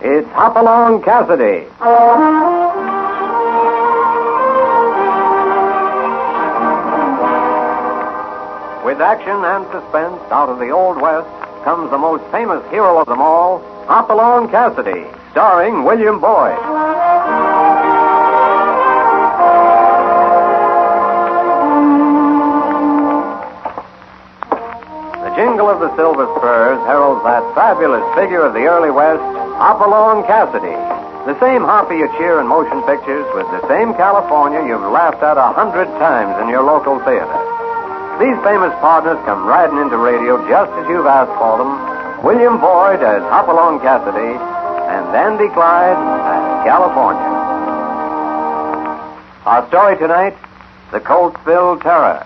it's Hopalong Cassidy. With action and suspense out of the Old West comes the most famous hero of them all, Hopalong Cassidy, starring William Boyd. The jingle of the silver spurs heralds that fabulous figure of the early West, Hopalong Cassidy. The same Hoppy you cheer in motion pictures with the same California you've laughed at 100 times in your local theater. These famous partners come riding into radio just as you've asked for them. William Boyd as Hopalong Cassidy and Andy Clyde as California. Our story tonight, the Coltsville Terror.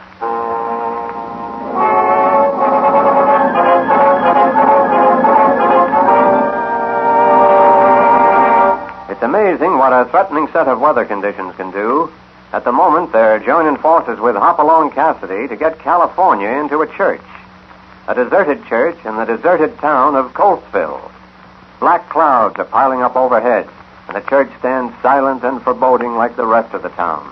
It's amazing what a threatening set of weather conditions can do. At the moment, they're joining forces with Hopalong Cassidy to get California into a church. A deserted church in the deserted town of Coltsville. Black clouds are piling up overhead, and the church stands silent and foreboding like the rest of the town.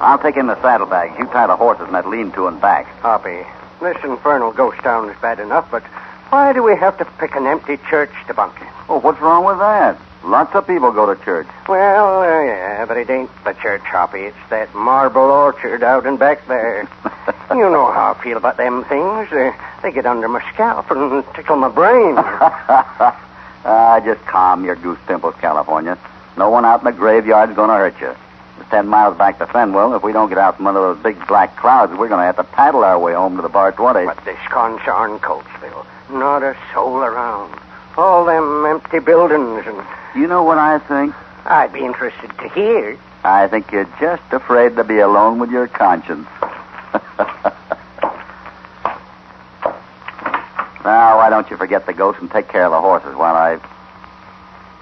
I'll take in the saddlebags. You tie the horses in that lean-to and back. Hoppy, this infernal ghost town is bad enough, but why do we have to pick an empty church to bunk in? Oh, what's wrong with that? Lots of people go to church. Well, yeah, but it ain't the church, Hoppy. It's that marble orchard out and back there. You know how I feel about them things. They get under my scalp and tickle my brain. Just calm your goose pimples, California. No one out in the graveyard's going to hurt you. It's 10 miles back to Fenwell. If we don't get out from under those big black clouds, we're going to have to paddle our way home to the Bar 20. But this concern, Coltsville, not a soul around. All them empty buildings and... You know what I think? I'd be interested to hear. I think you're just afraid to be alone with your conscience. Now, why don't you forget the ghost and take care of the horses while I...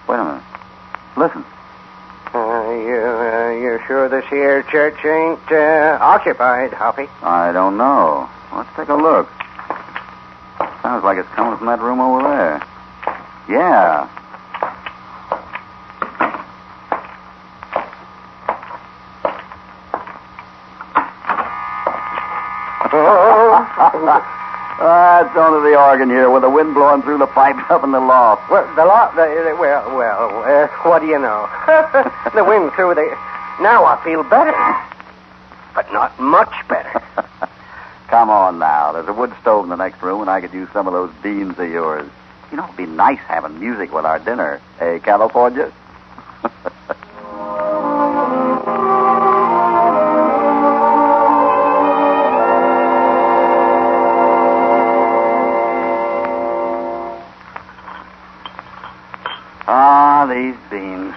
Wait a minute. Listen. You sure this here church ain't occupied, Hoppy? I don't know. Let's take a look. Sounds like it's coming from that room over there. Yeah. It's only the organ here with the wind blowing through the pipes up in the loft. Well, what do you know? The wind through the... Now I feel better. But not much better. Come on now. There's a wood stove in the next room, and I could use some of those beans of yours. You know, it'd be nice having music with our dinner. Hey, California? These beans.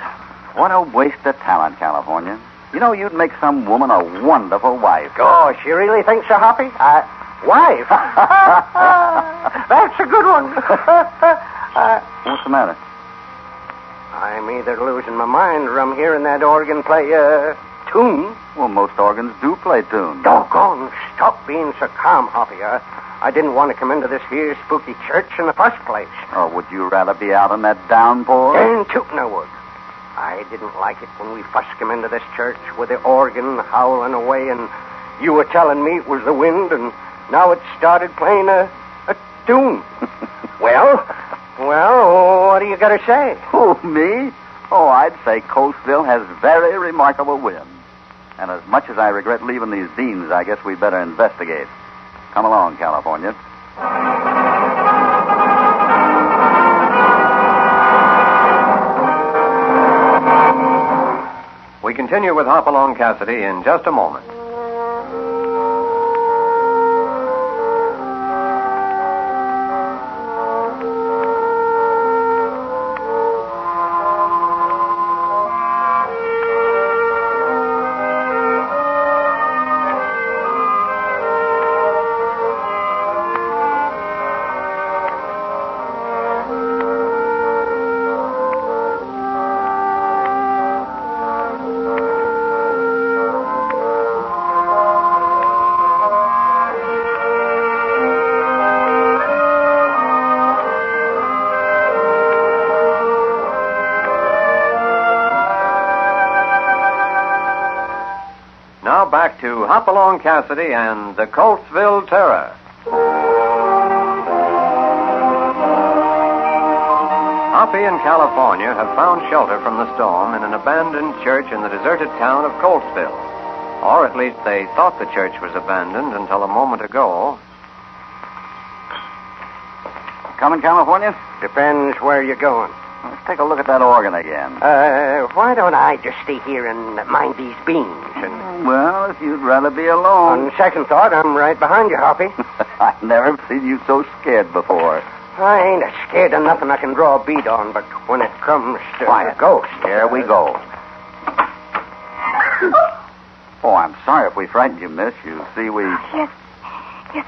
What a waste of talent, California. You know, you'd make some woman a wonderful wife. Gosh, you really think so, Hoppy? Wife? That's a good one. What's the matter? I'm either losing my mind or I'm hearing that organ play a tune. Well, most organs do play tunes. Doggone, stop being so calm, Hoppy. I didn't want to come into this here spooky church in the first place. Oh, would you rather be out in that downpour? And tootin' I would. I didn't like it when we first came into this church with the organ howling away and you were telling me it was the wind and now it started playing a tune. Well, what do you got to say? Oh, me? Oh, I'd say Coltsville has very remarkable wind. And as much as I regret leaving these beans, I guess we better investigate. Come along, California. We continue with Hopalong Cassidy in just a moment. now back to Hopalong Cassidy and the Coltsville Terror. Hoppy in California have found shelter from the storm in an abandoned church in the deserted town of Coltsville. Or at least they thought the church was abandoned until a moment ago. Coming, California? Depends where you're going. Let's take a look at that organ again. Why don't I just stay here and mind these beans? And Well, if you'd rather be alone. on second thought, I'm right behind you, Hoppy. I've never seen you so scared before. I ain't scared of nothing I can draw a bead on, but when it comes to Quiet. ghosts... Here we go. Oh, I'm sorry if we frightened you, miss. You see, we... Yes,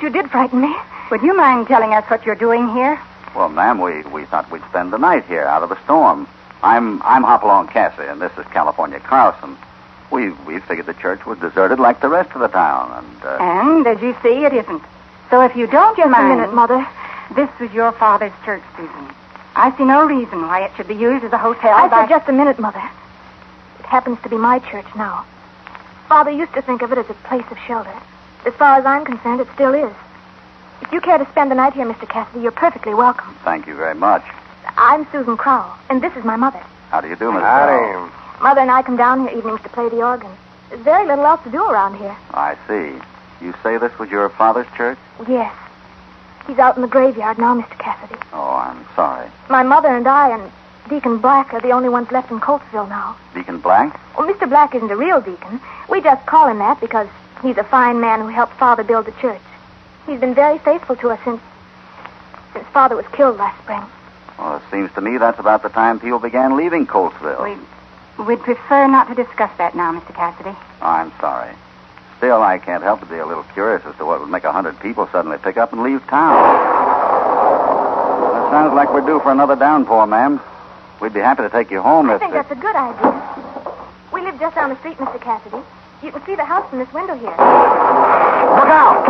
you did frighten me. Would you mind telling us what you're doing here? Well, ma'am, we thought we'd spend the night here out of the storm. I'm Hopalong Cassidy, and this is California Carson. We figured the church was deserted like the rest of the town, And, as you see, it isn't. So if you don't Just mind... a minute, Mother. This was your father's church, Susan. I see no reason why it should be used as a hotel I by... said just a minute, Mother. It happens to be my church now. Father used to think of it as a place of shelter. As far as I'm concerned, it still is. If you care to spend the night here, Mr. Cassidy, you're perfectly welcome. thank you very much. I'm Susan Crowell, and this is my mother. How do you do, Miss Crowell? Howdy. Mother and I come down here evenings to play the organ. There's very little else to do around here. I see. You say this was your father's church? Yes. He's out in the graveyard now, Mr. Cassidy. Oh, I'm sorry. My mother and I and Deacon Black are the only ones left in Coltsville now. Deacon Black? Well, Mr. Black isn't a real deacon. We just call him that because he's a fine man who helped Father build the church. He's been very faithful to us since Father was killed last spring. Well, it seems to me that's about the time people began leaving Coltsville. We'd prefer not to discuss that now, Mr. Cassidy. I'm sorry. Still, I can't help but be a little curious as to what would make 100 people suddenly pick up and leave town. It sounds like we're due for another downpour, ma'am. We'd be happy to take you home I think that's a good idea. We live just down the street, Mr. Cassidy. You can see the house from this window here. Look out!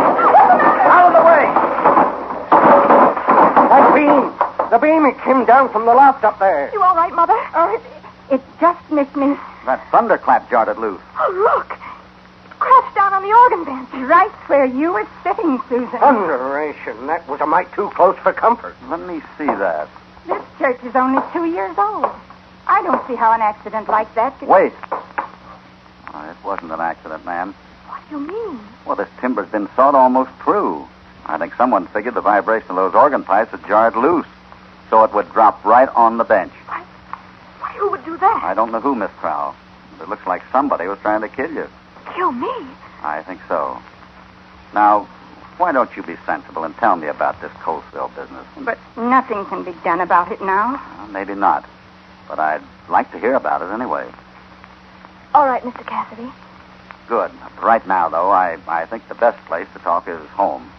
Out of the way! That beam! The beam, it came down from the loft up there. You all right, Mother? It just missed me. That thunderclap jarred it loose. Oh, look! It crashed down on the organ bench. Right where you were sitting, Susan. Thunderation, that was a mite too close for comfort. Let me see that. This church is only 2 years old. I don't see how an accident like that could... Wait. Oh, it wasn't an accident, ma'am. What do you mean? Well, this timber's been sawed almost through. I think someone figured the vibration of those organ pipes had jarred loose, so it would drop right on the bench. Why, who would do that? I don't know who, Miss Crowell. It looks like somebody was trying to kill you. Kill me? I think so. Now, why don't you be sensible and tell me about this Coltsville business? But nothing can be done about it now. Well, maybe not. But I'd like to hear about it anyway. All right, Mr. Cassidy. Good. Right now, though, I think the best place to talk is home.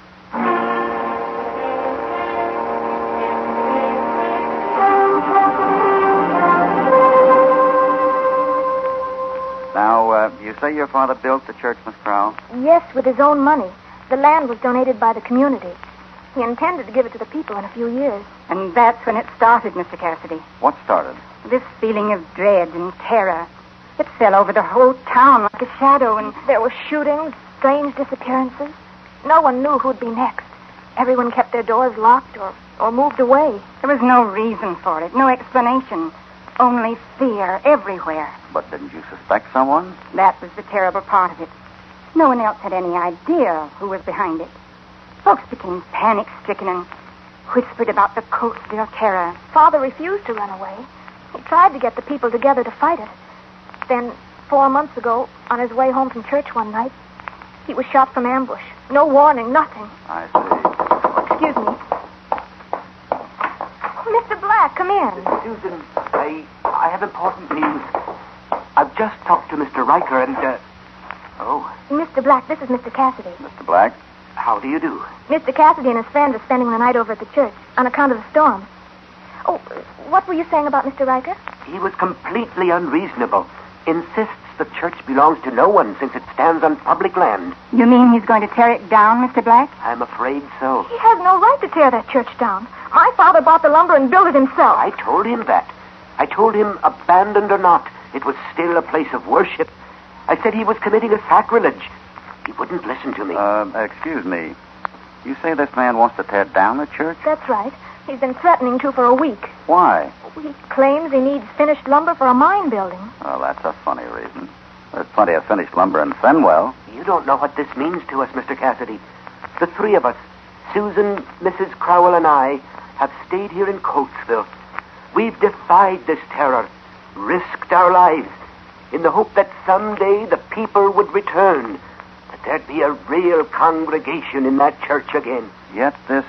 Now, you say your father built the church, Miss Crowell? Yes, with his own money. The land was donated by the community. He intended to give it to the people in a few years. And that's when it started, Mr. Cassidy. What started? This feeling of dread and terror. It fell over the whole town like a shadow, and There were shootings, strange disappearances. No one knew who'd be next. Everyone kept their doors locked or moved away. there was no reason for it, no explanation. Only fear everywhere. But didn't you suspect someone? That was the terrible part of it. No one else had any idea who was behind it. Folks became panic-stricken and whispered about the Coltsville terror. Father refused to run away. He tried to get the people together to fight it. Then, 4 months ago, on his way home from church one night, he was shot from ambush. No warning, nothing. I see. Excuse me. Mr. Black, come in. Susan, I have important news. I've just talked to Mr. Riker and, Oh, Mr. Black, this is Mr. Cassidy. Mr. Black? how do you do? Mr. Cassidy and his friends are spending the night over at the church on account of the storm. Oh, what were you saying about Mr. Riker? He was completely unreasonable. Insists the church belongs to no one since it stands on public land. You mean he's going to tear it down, Mr. Black? I'm afraid so. He has no right to tear that church down. My father bought the lumber and built it himself. I told him that. I told him, abandoned or not, it was still a place of worship. I said he was committing a sacrilege. He wouldn't listen to me. Excuse me. You say this man wants to tear down the church? That's right. He's been threatening to for a week. Why? He claims he needs finished lumber for a mine building. Well, that's a funny reason. There's plenty of finished lumber in Fenwell. You don't know what this means to us, Mr. Cassidy. The three of us, Susan, Mrs. Crowell, and I, have stayed here in Coltsville. We've defied this terror, risked our lives, in the hope that someday the people would return, that there'd be a real congregation in that church again. Yet this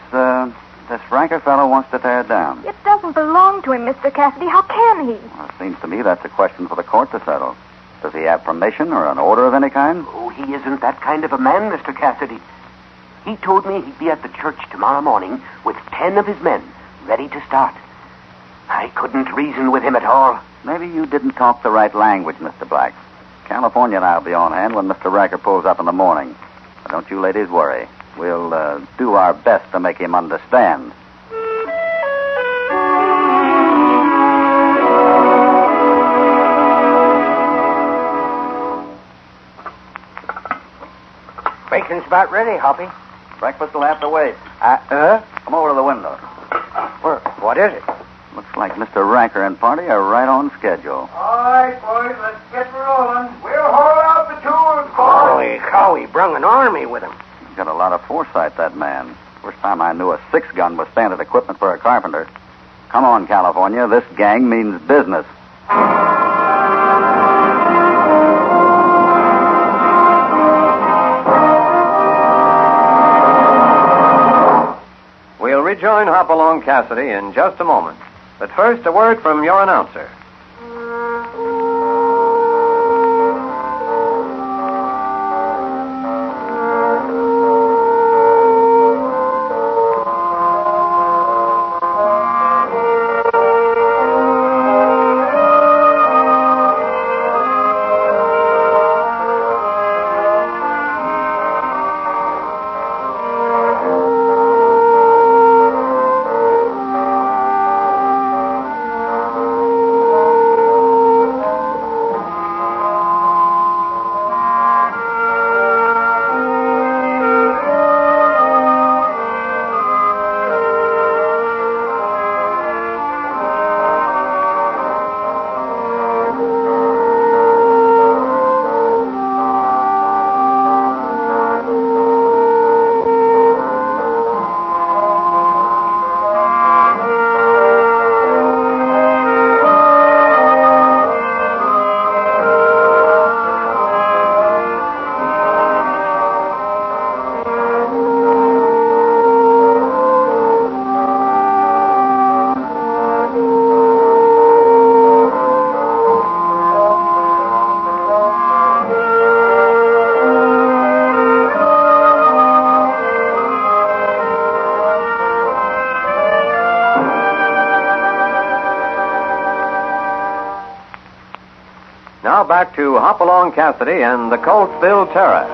Riker fellow wants to tear it down. It doesn't belong to him, Mr. Cassidy. How can he? Well, it seems to me that's a question for the court to settle. Does he have permission or an order of any kind? Oh, he isn't that kind of a man, Mr. Cassidy. He told me he'd be at the church tomorrow morning with 10 of his men, ready to start. I couldn't reason with him at all. Maybe you didn't talk the right language, Mr. Black. California and I'll be on hand when Mr. Riker pulls up in the morning. But don't you ladies worry. We'll do our best to make him understand. Bacon's about ready, Hoppy. Breakfast will have to wait. Come over to the window. What is it? Looks like Mr. Riker and party are right on schedule. All right, boys, let's get rolling. We'll haul out the tools, Holy cow, he brung an army with him. He's got a lot of foresight, that man. First time I knew a 6-gun was standard equipment for a carpenter. Come on, California. This gang means business. We'll rejoin Hopalong Cassidy in just a moment. But first, a word from your announcer. Now back to Hopalong Cassidy and the Coltsville Terror.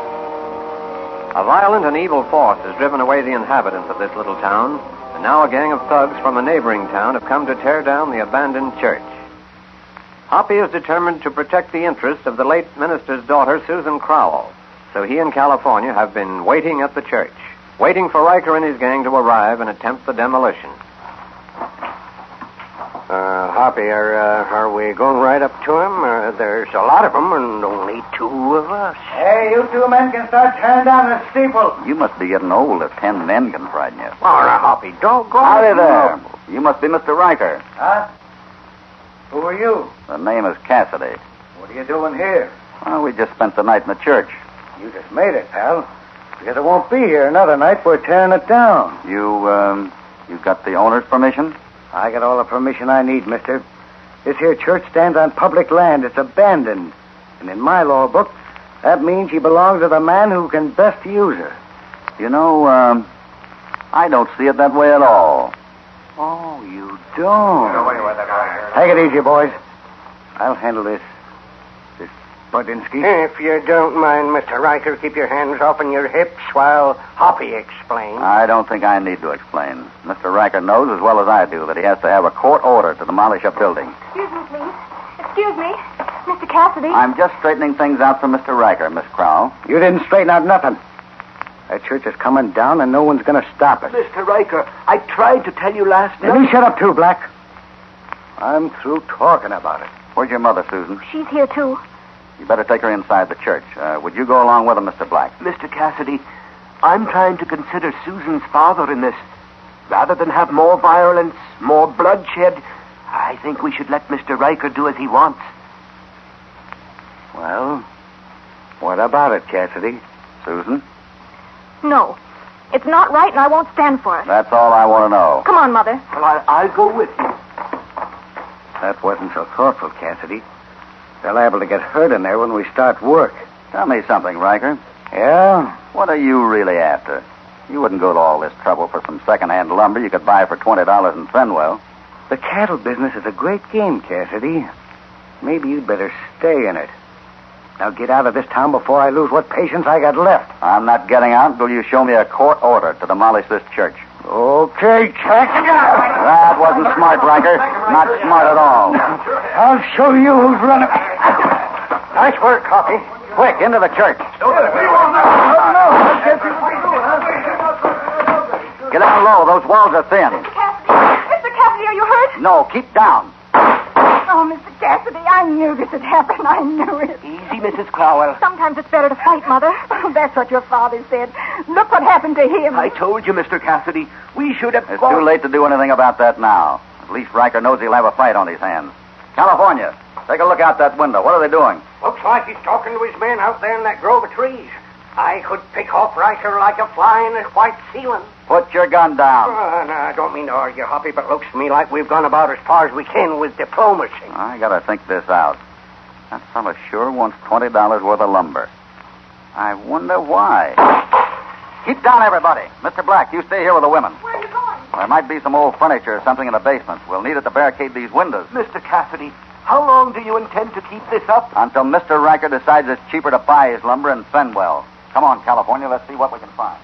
A violent and evil force has driven away the inhabitants of this little town, and now a gang of thugs from a neighboring town have come to tear down the abandoned church. Hoppy is determined to protect the interests of the late minister's daughter, Susan Crowell, so he and California have been waiting at the church, waiting for Riker and his gang to arrive and attempt the demolition. Hoppy, are we going right up to him? There's a lot of them and only 2 of us. Hey, you 2 men can start tearing down the steeple. You must be getting old if 10 men can frighten you. Oh, now, Hoppy, doggone. Howdy there. You must be Mr. Riker. Huh? Who are you? The name is Cassidy. What are you doing here? Well, we just spent the night in the church. You just made it, pal. Because it won't be here another night. We're tearing it down. You got the owner's permission? I got all the permission I need, mister. This here church stands on public land. It's abandoned. And in my law book, that means she belongs to the man who can best use her. You know, I don't see it that way at all. Oh, you don't? Take it easy, boys. I'll handle this. This Budinsky. If you don't mind, Mr. Riker, keep your hands off on your hips while Hoppy explains. I don't think I need to explain. Mr. Riker knows as well as I do that he has to have a court order to demolish a building. Excuse me, please. Excuse me. Mr. Cassidy. I'm just straightening things out for Mr. Riker, Miss Crowell. You didn't straighten out nothing. That church is coming down, and no one's going to stop it. Mr. Riker, I tried to tell you last night. And you shut up, too, Black. I'm through talking about it. Where's your mother, Susan? She's here, too. You better take her inside the church. Would you go along with her, Mr. Black? Mr. Cassidy, I'm trying to consider Susan's father in this. Rather than have more violence, more bloodshed, I think we should let Mr. Riker do as he wants. Well, what about it, Cassidy? Susan? No. It's not right, and I won't stand for it. That's all I want to know. Come on, Mother. Well, I'll go with you. That wasn't so thoughtful, Cassidy. They're liable to get hurt in there when we start work. Tell me something, Riker. Yeah? What are you really after? You wouldn't go to all this trouble for some second-hand lumber you could buy for $20 in Fenwell. The cattle business is a great game, Cassidy. Maybe you'd better stay in it. Now get out of this town before I lose what patience I got left. I'm not getting out until you show me a court order to demolish this church. Okay, check it out. That wasn't smart, Riker. Not smart at all. I'll show you who's running. Nice work, Hoppy. Quick, into the church. Get down low. Those walls are thin. Mr. Cassidy, are you hurt? No, keep down. Oh, Mr. Cassidy, I knew this had happened. I knew it. Easy, Mrs. Crowell. Sometimes it's better to fight, Mother. Oh, that's what your father said. Look what happened to him. I told you, Mr. Cassidy, we should have... It's too late to do anything about that now. At least Riker knows he'll have a fight on his hands. California, take a look out that window. What are they doing? Looks like he's talking to his men out there in that grove of trees. I could pick off Riker like a fly in a white ceiling. Put your gun down. No, I don't mean to argue, Hoppy, but it looks to me like we've gone about as far as we can with diplomacy. I gotta think this out. That fella sure wants $20 worth of lumber. I wonder why. Keep down, everybody. Mr. Black, you stay here with the women. Where are you going? There might be some old furniture or something in the basement. We'll need it to barricade these windows. Mr. Cassidy, how long do you intend to keep this up? Until Mr. Riker decides it's cheaper to buy his lumber in Fenwell. Come on, California, let's see what we can find.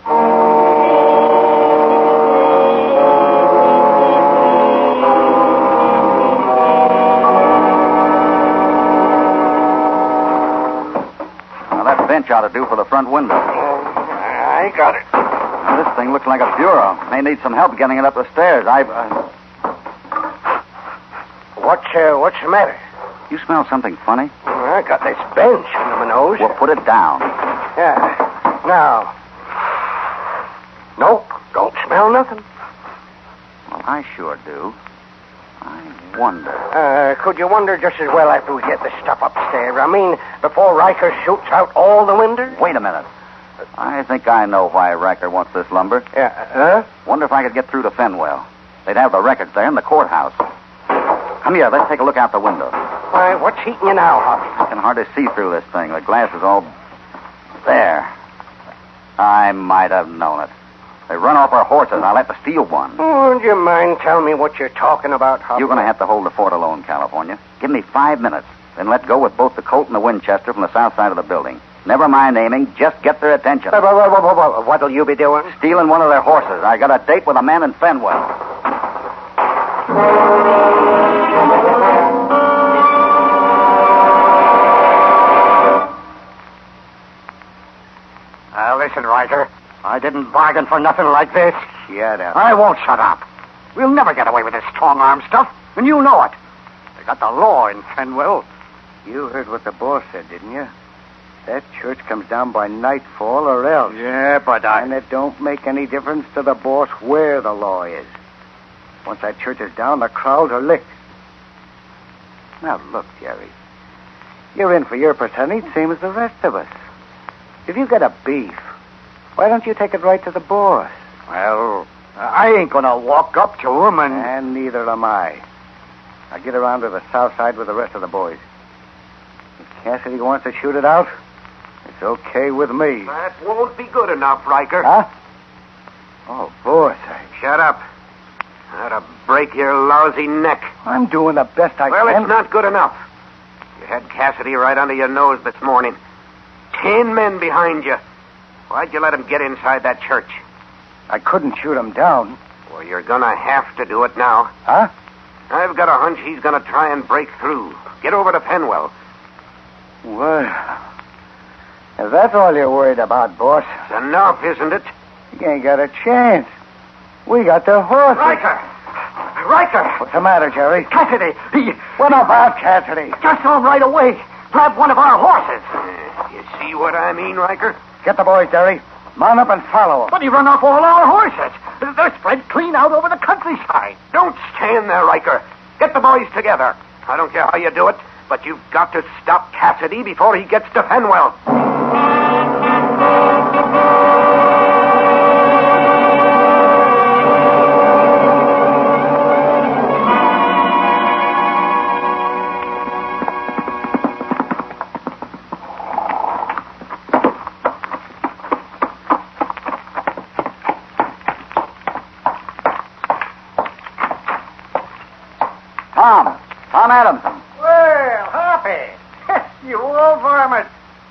Now, that bench ought to do for the front window. I got it. Now, this thing looks like a bureau. May need some help getting it up the stairs. What's the matter? You smell something funny? I got this bench under my nose. Well, put it down. Yeah. Now. Nope. Don't smell nothing. Well, I sure do. I wonder. Could you wonder just as well after we get this stuff upstairs? I mean, before Riker shoots out all the windows? Wait a minute. I think I know why Riker wants this lumber. Yeah. Wonder if I could get through to Fenwell. They'd have the records there in the courthouse. Come here, let's take a look out the window. Why, what's heating you now, Hoppy? I can hardly see through this thing. The glass is all... There. I might have known it. They run off our horses, and I'll have to steal one. Oh, would you mind telling me what you're talking about, Hoppy? You're going to have to hold the fort alone, California. Give me 5 minutes. Then let go with both the Colt and the Winchester from the south side of the building. Never mind aiming. Just get their attention. What'll you be doing? Stealing one of their horses. I got a date with a man in Fenwell. Listen, Riker. I didn't bargain for nothing like this. Shut up. I won't shut up. We'll never get away with this strong-arm stuff, and you know it. They got the law in Fenwell. You heard what the boss said, didn't you? That church comes down by nightfall or else. Yeah, but And it don't make any difference to the boss where the law is. Once that church is down, the crowds are licked. Now, look, Jerry. You're in for your percentage, same as the rest of us. If you got a beef, why don't you take it right to the boss? Well, I ain't gonna walk up to him and... And neither am I. I'll get around to the south side with the rest of the boys. If Cassidy wants to shoot it out, it's okay with me. That won't be good enough, Riker. Huh? Oh, boss. Shut up. That'll break your lousy neck. I'm doing the best I Well, can. it's not good enough. You had Cassidy right under your nose this morning. 10 men behind you. Why'd you let him get inside that church? I couldn't shoot him down. Well, you're gonna have to do it now. Huh? I've got a hunch he's gonna try and break through. Get over to Fenwell. Well, if that's all you're worried about, boss, It's enough, isn't it? you ain't got a chance. We got the horses. Riker! What's the matter, Jerry? Cassidy! What about Cassidy? Just on right away. Grabbed one of our horses. You see what I mean, Riker? Get the boys, Jerry. Mount up and follow 'em. But he run off all our horses. They're spread clean out over the countryside. Don't stand there, Riker. Get the boys together. I don't care how you do it, but you've got to stop Cassidy before he gets to Fenwell. Tom Adamson. Well, Hoppy. You old varmint.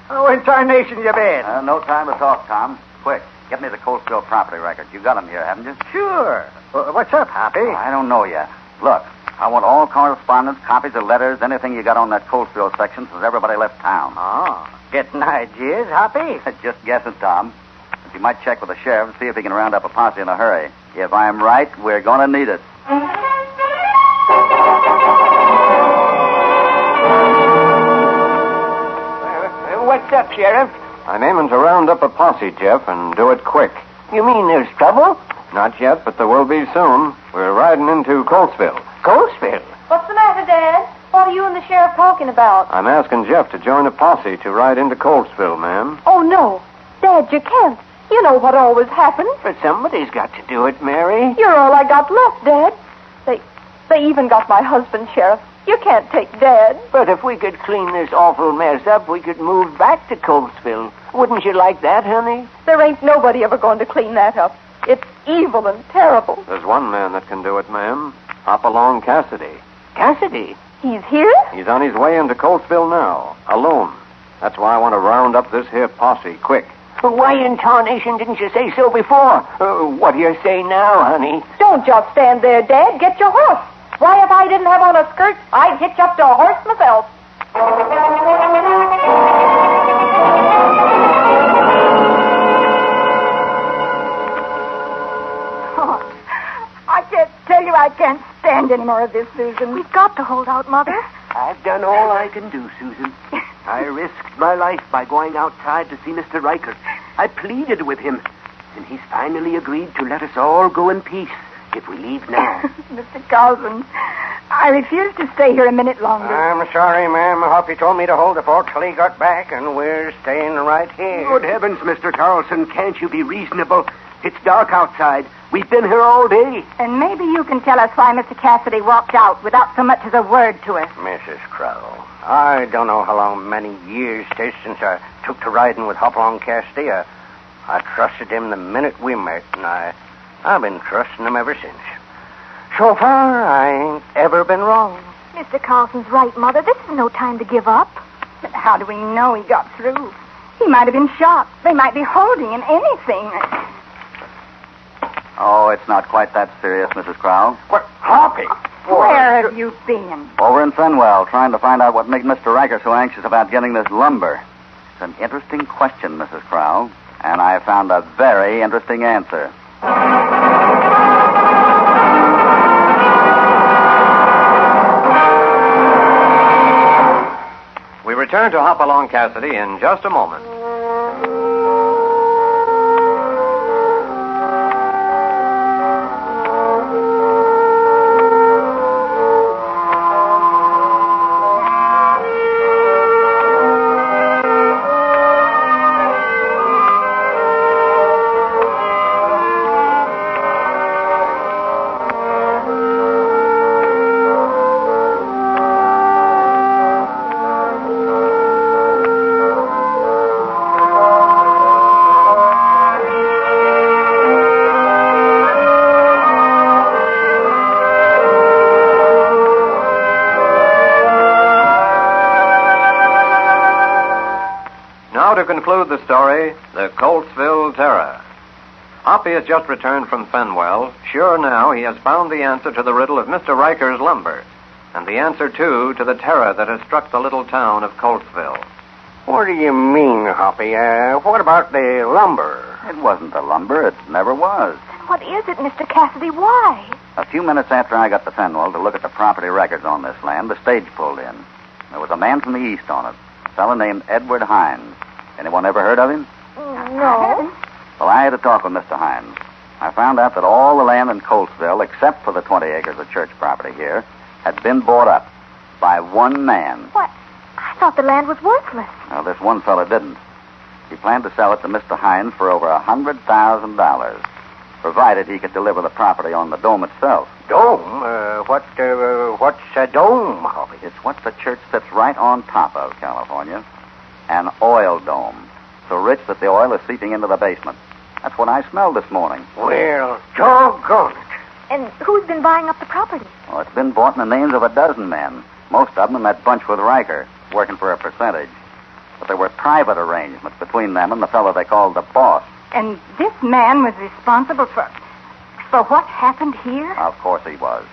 How in tarnation you been? No time to talk, Tom. Quick, get me the Coltsville property records. You got them here, haven't you? Sure. What's up, Hoppy? I don't know yet. Look, I want all correspondence, copies of letters, anything you got on that Coltsville section since everybody left town. Oh, getting ideas, Hoppy? Just guessing, Tom. But you might check with the sheriff and see if he can round up a posse in a hurry. If I'm right, we're going to need it. What's up, Sheriff? I'm aiming to round up a posse, Jeff, and do it quick. You mean there's trouble? Not yet, but there will be soon. We're riding into Coltsville. Coltsville? What's the matter, Dad? What are you and the sheriff talking about? I'm asking Jeff to join a posse to ride into Coltsville, ma'am. Oh, no. Dad, you can't. You know what always happens. But somebody's got to do it, Mary. You're all I got left, Dad. They even got my husband, Sheriff. You can't take Dad. But if we could clean this awful mess up, we could move back to Coltsville. Wouldn't you like that, honey? There ain't nobody ever going to clean that up. It's evil and terrible. There's one man that can do it, ma'am. Hopalong Cassidy. Cassidy? He's here? He's on his way into Coltsville now, alone. That's why I want to round up this here posse quick. Why in tarnation didn't you say so before? What do you say now, honey? Don't just stand there, Dad. Get your horse. Why, if I didn't have on a skirt, I'd hitch up to a horse myself. I can't tell you I can't stand any more of this, Susan. We've got to hold out, Mother. I've done all I can do, Susan. I risked my life by going outside to see Mr. Riker. I pleaded with him, and he's finally agreed to let us all go in peace if we leave now. Mr. Carson, I refuse to stay here a minute longer. I'm sorry, ma'am. Hoppy told me to hold the fort till he got back, and we're staying right here. Good heavens, Mr. Carlson, can't you be reasonable? It's dark outside. We've been here all day. And maybe you can tell us why Mr. Cassidy walked out without so much as a word to us. Mrs. Crow, I don't know how long, many years 'tis since I took to riding with Hopalong Cassidy. I trusted him the minute we met, and I've been trusting him ever since. So far, I ain't ever been wrong. Mr. Carlson's right, Mother. This is no time to give up. But how do we know he got through? He might have been shot. They might be holding him, anything. Oh, it's not quite that serious, Mrs. Crow. What, Hoppy? Where have you been? Over in Fenwell, trying to find out what made Mr. Riker so anxious about getting this lumber. It's an interesting question, Mrs. Crow, and I found a very interesting answer. We return to Hopalong Cassidy in just a moment. Now to conclude the story, the Coltsville Terror. Hoppy has just returned from Fenwell. Sure now he has found the answer to the riddle of Mr. Riker's lumber, and the answer, too, to the terror that has struck the little town of Coltsville. What do you mean, Hoppy? What about the lumber? It wasn't the lumber. It never was. What is it, Mr. Cassidy? Why? A few minutes after I got the Fenwell to look at the property records on this land, the stage pulled in. There was a man from the east on it, a fellow named Edward Hines. Anyone ever heard of him? No. Well, I had to talk with Mr. Hines. I found out that all the land in Coltsville, except for the 20 acres of church property here, had been bought up by one man. What? I thought the land was worthless. Well, this one fellow didn't. He planned to sell it to Mr. Hines for over $100,000, provided he could deliver the property on the dome itself. Dome? What's a dome, Hoppy? It's what the church sits right on top of, California. An oil dome. So rich that the oil is seeping into the basement. That's what I smelled this morning. Well, doggone it. And who's been buying up the property? Well, it's been bought in the names of a dozen men. Most of them in that bunch with Riker, working for a percentage. But there were private arrangements between them and the fellow they called the boss. And this man was responsible for what happened here? Of course he was.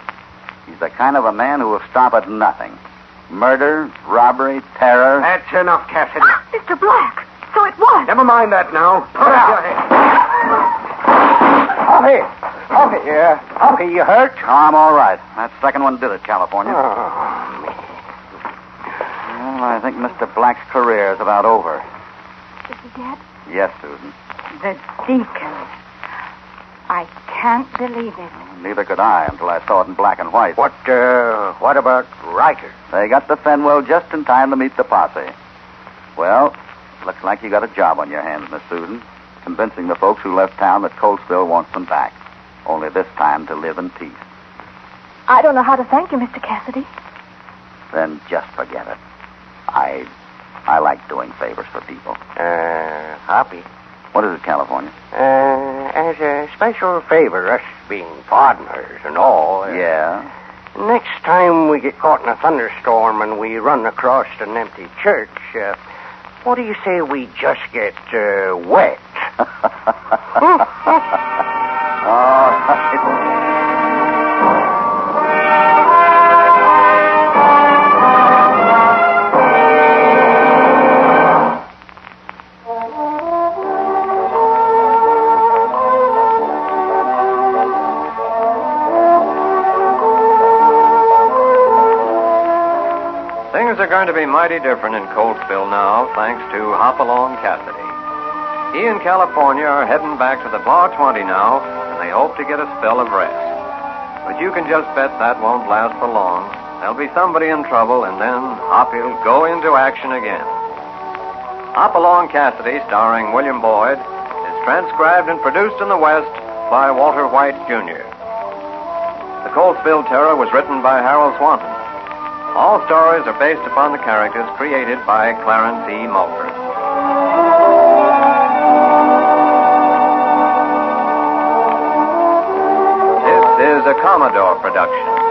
He's the kind of a man who will stop at nothing. Murder, robbery, terror. That's enough, Cassidy. Mr. Black. So it was. Never mind that now. Put out. Hoppy, you hurt? Oh, I'm all right. That second one did it, California. Oh, me. Well, I think Mr. Black's career is about over. Is he dead? Yes, Susan. The deacon. I can't believe it. Neither could I until I saw it in black and white. What about Riker? They got the Fenwell just in time to meet the posse. Well, looks like you got a job on your hands, Miss Susan, convincing the folks who left town that Coltsville wants them back. Only this time to live in peace. I don't know how to thank you, Mr. Cassidy. Then just forget it. I like doing favors for people. Hoppy. What is it, California? As a special favor, us being partners and all. Yeah? Next time we get caught in a thunderstorm and we run across an empty church, what do you say we just get wet? Things are going to be mighty different in Coltsville now, thanks to Hopalong Cassidy. He and California are heading back to the Bar 20 now, and they hope to get a spell of rest. But you can just bet that won't last for long. There'll be somebody in trouble, and then Hoppy'll go into action again. Hopalong Cassidy, starring William Boyd, is transcribed and produced in the West by Walter White, Jr. The Coltsville Terror was written by Harold Swanton. All stories are based upon the characters created by Clarence E. Mulford. This is a Commodore production.